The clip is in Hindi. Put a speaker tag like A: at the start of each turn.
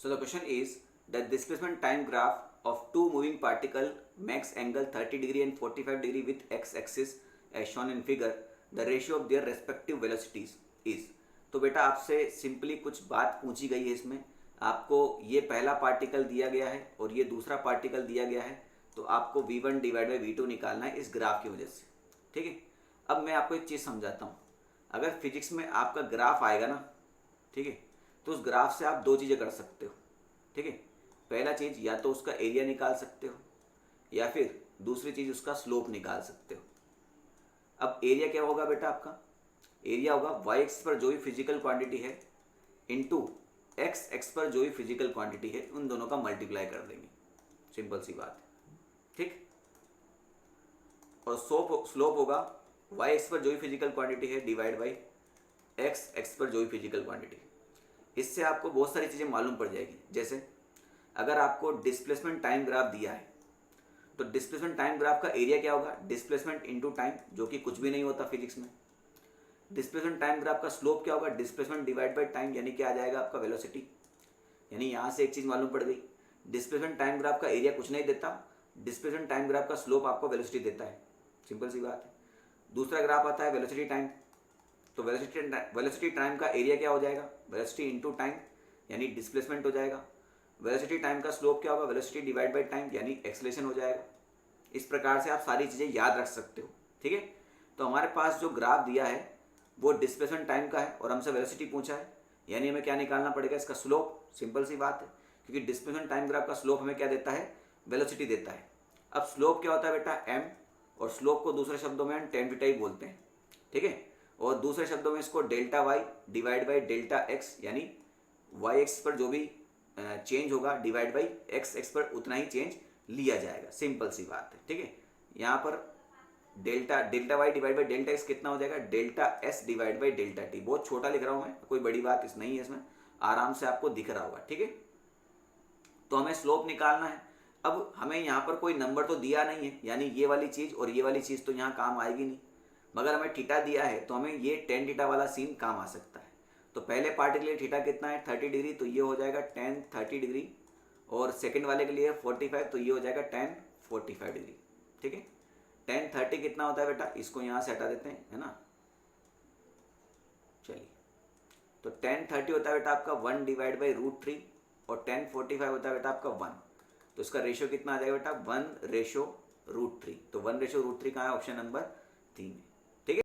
A: So the question is the displacement time graph of two moving particle makes angle 30 degree and 45 degree with x axis as shown in figure. The ratio of their respective velocities is. तो बेटा आपसे सिंपली कुछ बात पूछी गई है इसमें, आपको ये पहला पार्टिकल दिया गया है और ये दूसरा पार्टिकल दिया गया है, तो आपको v1 डिवाइड बाई v2 निकालना है इस ग्राफ की वजह से। ठीक है, अब मैं आपको एक चीज़ समझाता हूँ। अगर फिजिक्स में आपका ग्राफ आएगा ना, ठीक है, तो उस ग्राफ से आप दो चीज़ें कर सकते हो। ठीक है, पहला चीज़ या तो उसका एरिया निकाल सकते हो या फिर दूसरी चीज़ उसका स्लोप निकाल सकते हो। अब एरिया क्या होगा बेटा, आपका एरिया होगा वाई एक्स पर जो भी फिजिकल क्वांटिटी है इंटू एक्स एक्स पर जो भी फिजिकल क्वांटिटी है, उन दोनों का मल्टीप्लाई कर देंगे, सिंपल सी बात है। ठीक, और स्लोप होगा वाई एक्स पर जो भी फिजिकल क्वांटिटी है डिवाइड बाई एक्स एक्स पर जो भी फिजिकल क्वांटिटी है। इससे आपको बहुत सारी चीज़ें मालूम पड़ जाएगी। जैसे अगर आपको डिस्प्लेसमेंट टाइम ग्राफ दिया है तो डिस्प्लेसमेंट टाइम ग्राफ का एरिया क्या होगा, डिस्प्लेसमेंट इनटू टाइम, जो कि कुछ भी नहीं होता फिजिक्स में। डिस्प्लेसमेंट टाइम ग्राफ का स्लोप क्या होगा, डिस्प्लेसमेंट डिवाइड बाय टाइम, यानी क्या आ जाएगा आपका वेलोसिटी। यानी यहाँ से एक चीज़ मालूम पड़ गई, डिस्प्लेसमेंट टाइम ग्राफ का एरिया कुछ नहीं देता, डिस्प्लेसमेंट टाइम ग्राफ का स्लोप आपको वेलोसिटी देता है, सिंपल सी बात है। दूसरा ग्राफ आता है वेलोसिटी टाइम, तो वेलोसिटी टाइम का एरिया क्या हो जाएगा, वेलोसिटी इंटू टाइम, यानी डिस्प्लेसमेंट हो जाएगा। वेलोसिटी टाइम का स्लोप क्या होगा, वेलोसिटी डिवाइड बाय टाइम, यानी एक्सेलरेशन हो जाएगा। इस प्रकार से आप सारी चीज़ें याद रख सकते हो। ठीक है, तो हमारे पास जो ग्राफ दिया है वो डिस्प्लेसमेंट टाइम का है और हमसे वेलोसिटी पूछा है, यानी हमें क्या निकालना पड़ेगा, इसका स्लोप। सिंपल सी बात है, क्योंकि डिस्प्लेसमेंट टाइम ग्राफ का स्लोप हमें क्या देता है, वेलोसिटी देता है। अब स्लोप क्या होता है बेटा, एम, और स्लोप को दूसरे शब्दों में हम टेन थीटा ही बोलते हैं। ठीक है, और दूसरे शब्दों में इसको delta Y divide by delta X, यानी वाई एक्स पर जो भी चेंज होगा डिवाइड बाई एक्स एक्स पर उतना ही चेंज लिया जाएगा, सिंपल सी बात है। ठीक है, यहाँ पर delta Y divide by delta X कितना हो जाएगा, delta S divide by delta T. बहुत छोटा लिख रहा हूँ मैं, कोई बड़ी बात इस नहीं है इसमें, आराम से आपको दिख रहा होगा। ठीक है, तो हमें स्लोप निकालना है। अब हमें यहाँ पर कोई नंबर तो दिया नहीं है, यानी ये वाली चीज़ और ये वाली चीज़ तो यहाँ काम आएगी नहीं, मगर हमें थीटा दिया है तो हमें ये टेन थीटा वाला सीन काम आ सकता है। तो पहले पार्ट के लिए थीटा कितना है, 30 डिग्री, तो ये हो जाएगा टेन 30 डिग्री, और सेकंड वाले के लिए 45, तो ये हो जाएगा टेन 45 डिग्री। ठीक है, टेन 30 कितना होता है बेटा, इसको यहाँ से हटा देते हैं, है ना। चलिए, तो टेन 30 होता है बेटा आपका 1 डिवाइड बाई √3, और टेन 45 होता है बेटा आपका 1। तो इसका रेशियो कितना आ जाएगा बेटा, 1:√3। तो 1:√3 कहाँ है, ऑप्शन नंबर 3 है।